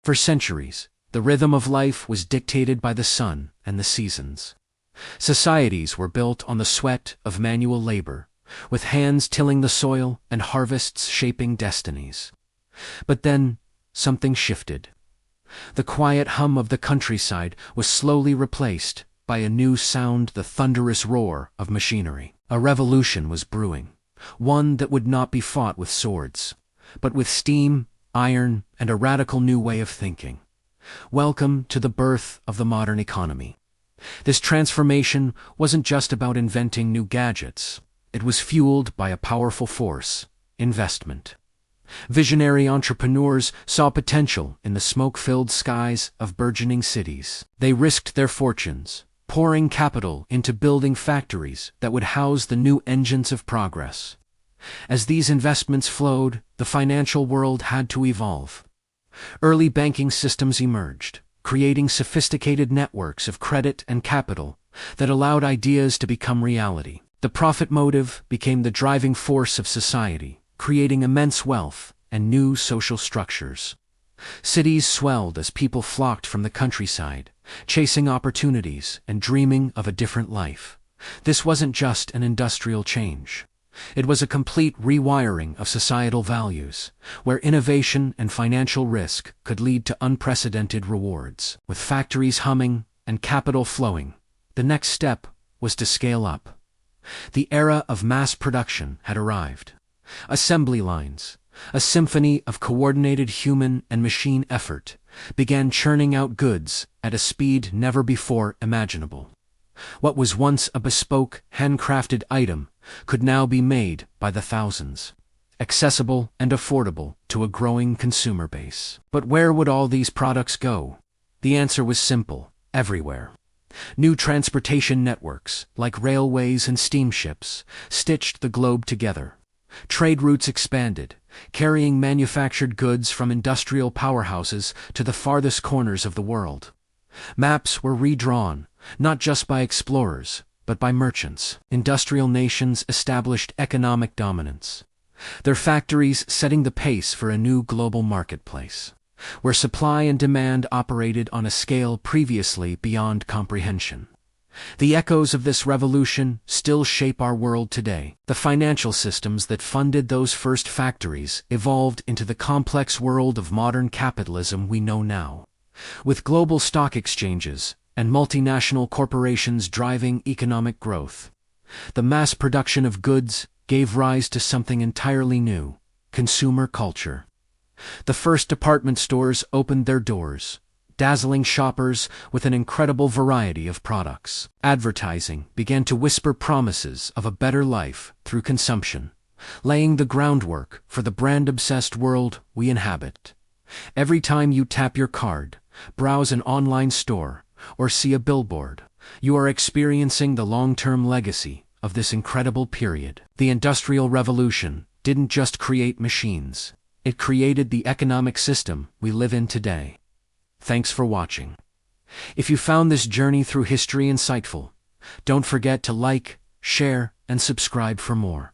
For centuries, the rhythm of life was dictated by the sun and the seasons. Societies were built on the sweat of manual labor, with hands tilling the soil and harvests shaping destinies. But then, something shifted. The quiet hum of the countryside was slowly replaced by a new sound, the thunderous roar of machinery. A revolution was brewing, one that would not be fought with swords, but with steam, iron, and a radical new way of thinking. Welcome to the birth of the modern economy. This transformation wasn't just about inventing new gadgets. It was fueled by a powerful force: investment. Visionary entrepreneurs saw potential in the smoke-filled skies of burgeoning cities. They risked their fortunes, pouring capital into building factories that would house the new engines of progress. As these investments flowed, the financial world had to evolve. Early banking systems emerged, creating sophisticated networks of credit and capital that allowed ideas to become reality. The profit motive became the driving force of society, creating immense wealth and new social structures. Cities swelled as people flocked from the countryside, chasing opportunities and dreaming of a different life. This wasn't just an industrial change. It was a complete rewiring of societal values, where innovation and financial risk could lead to unprecedented rewards. With factories humming and capital flowing, the next step was to scale up. The era of mass production had arrived. Assembly lines, a symphony of coordinated human and machine effort, began churning out goods at a speed never before imaginable. What was once a bespoke, handcrafted item could now be made by the thousands, accessible and affordable to a growing consumer base. But where would all these products go? The answer was simple: everywhere. New transportation networks, like railways and steamships, stitched the globe together. Trade routes expanded, carrying manufactured goods from industrial powerhouses to the farthest corners of the world. Maps were redrawn, not just by explorers, but by merchants. Industrial nations established economic dominance, their factories setting the pace for a new global marketplace, where supply and demand operated on a scale previously beyond comprehension. The echoes of this revolution still shape our world today. The financial systems that funded those first factories evolved into the complex world of modern capitalism we know now, with global stock exchanges and multinational corporations driving economic growth. The mass production of goods gave rise to something entirely new: consumer culture. The first department stores opened their doors, dazzling shoppers with an incredible variety of products. Advertising began to whisper promises of a better life through consumption, laying the groundwork for the brand-obsessed world we inhabit. Every time you tap your card, browse an online store, or see a billboard, you are experiencing the long-term legacy of this incredible period. The Industrial Revolution didn't just create machines. It created the economic system we live in today. Thanks for watching. If you found this journey through history insightful, don't forget to like, share, and subscribe for more.